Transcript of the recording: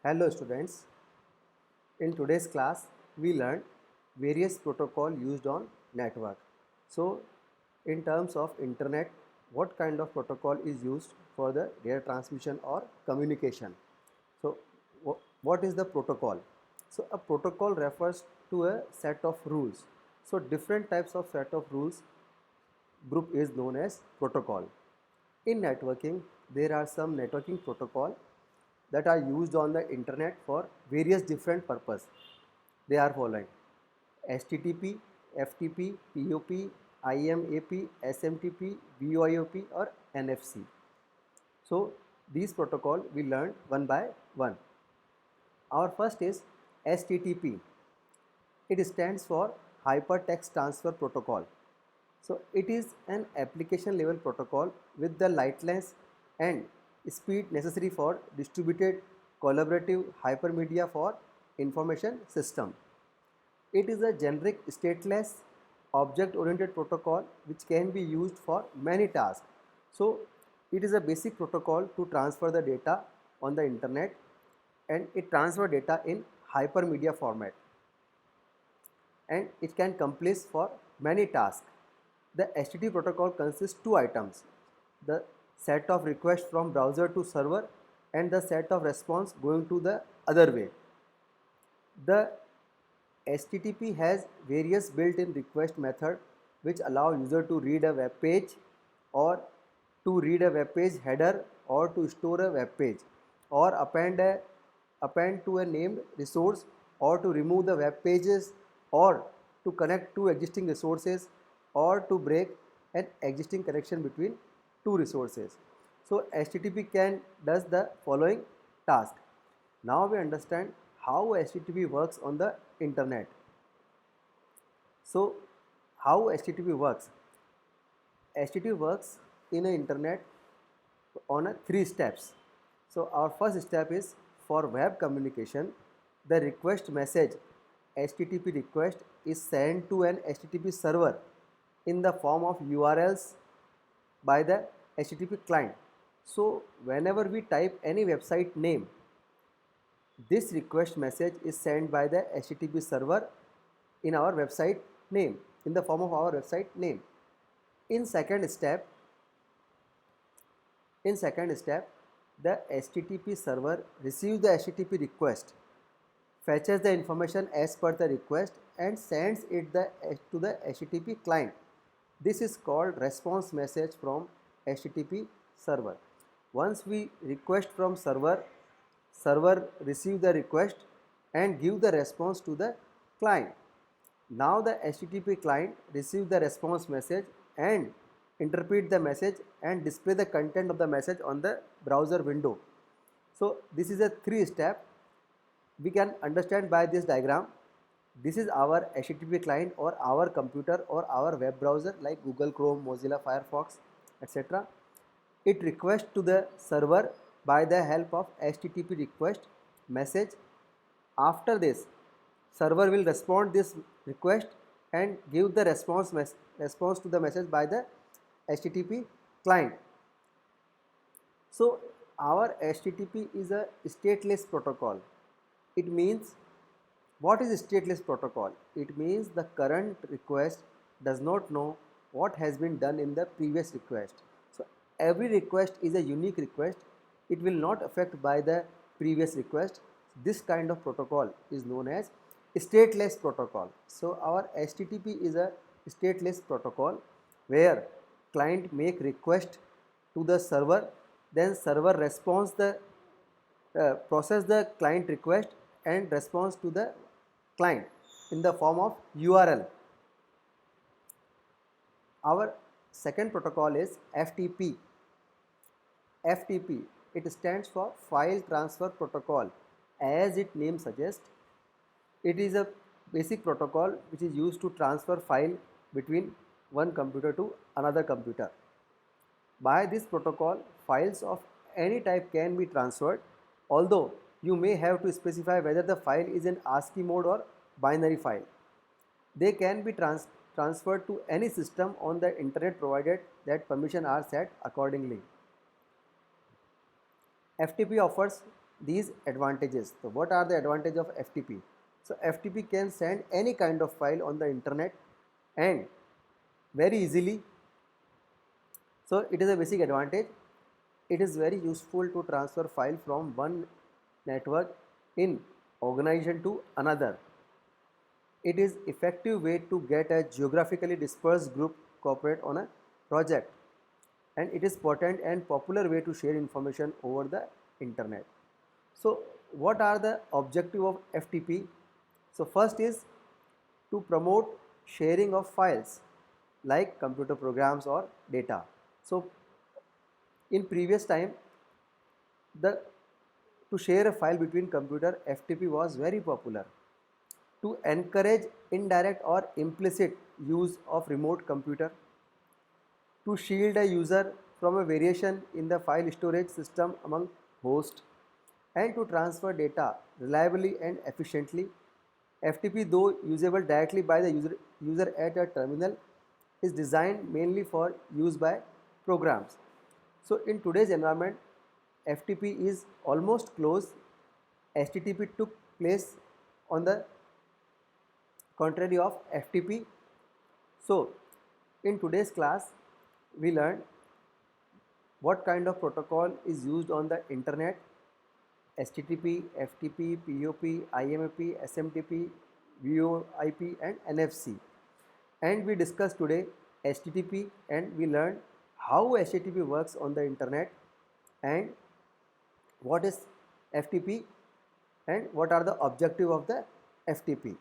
Hello students, in today's class we learned various protocol used on network. So in terms of internet, what kind of protocol is used for the data transmission or communication? So what is the protocol? So a protocol refers to a set of rules. So different types of set of rules group is known as protocol. In networking, there are some networking protocol that are used on the internet for various different purpose. They are following: HTTP, FTP, POP, IMAP, SMTP, VoIP or NFC. So these protocol we learn one by one. Our first is HTTP. It stands for Hypertext Transfer Protocol. So it is an application level protocol with the lightness and speed necessary for distributed collaborative hypermedia for information system. It is a generic stateless object oriented protocol which can be used for many tasks. So it is a basic protocol to transfer the data on the internet, and it transfer data in hypermedia format, and it can complete for many tasks. The HTTP protocol consists two items: the set of requests from browser to server and the set of response going to the other way. The HTTP has various built-in request method which allow user to read a web page, or to read a web page header, or to store a web page, or append to a named resource, or to remove the web pages, or to connect two existing resources, or to break an existing connection between two resources. So HTTP can does the following task. Now we understand how HTTP works on the internet. So how HTTP works? HTTP works in the internet on a 3 steps. So our first step is for web communication. The request message HTTP request is sent to an HTTP server in the form of URLs by the HTTP client. So whenever we type any website name, this request message is sent by the HTTP server in our website name, in the form of our website name. In second step, the HTTP server receives the HTTP request, fetches the information as per the request, and sends it to the HTTP client. This is called response message from HTTP server. Once we request from server receive the request and give the response to the client. Now the HTTP client receive the response message and interpret the message and display the content of the message on the browser window. So this is a 3 step. We can understand by this diagram. This is our HTTP client, or our computer, or our web browser like Google Chrome, Mozilla Firefox, etc. It requests to the server by the help of HTTP request message. After this, server will respond this request and give the response to the message by the HTTP client. So our HTTP is a stateless protocol. It means, what is stateless protocol? It means the current request does not know what has been done in the previous request. So every request is a unique request. It will not affect by the previous request. This kind of protocol is known as stateless protocol. So our HTTP is a stateless protocol where client make request to the server, then server responds the process the client request and response to the client in the form of URL. Our second protocol is FTP. FTP, it stands for File Transfer Protocol. As its name suggests, it is a basic protocol which is used to transfer file between one computer to another computer. By this protocol, files of any type can be transferred, although you may have to specify whether the file is in ASCII mode or binary file. They can be transferred to any system on the internet provided that permission are set accordingly. FTP offers these advantages. So what are the advantages of FTP? So FTP can send any kind of file on the internet and very easily. So it is a basic advantage. It is very useful to transfer file from one network in organization to another. It is effective way to get a geographically dispersed group cooperate on a project, and it is potent and popular way to share information over the internet. So what are the objective of FTP? So first is to promote sharing of files like computer programs or data. So in previous time, the to share a file between computer, FTP was very popular. To encourage indirect or implicit use of remote computer, to shield a user from a variation in the file storage system among hosts, and to transfer data reliably and efficiently. FTP, though usable directly by the user at a terminal, is designed mainly for use by programs. So in today's environment, FTP is almost closed. HTTP took place on the contrary of FTP. So in today's class, we learned what kind of protocol is used on the internet: HTTP, FTP, POP, IMAP, SMTP, VoIP and NFC. And we discussed today HTTP, and we learned how HTTP works on the internet and what is FTP and what are the objective of the FTP.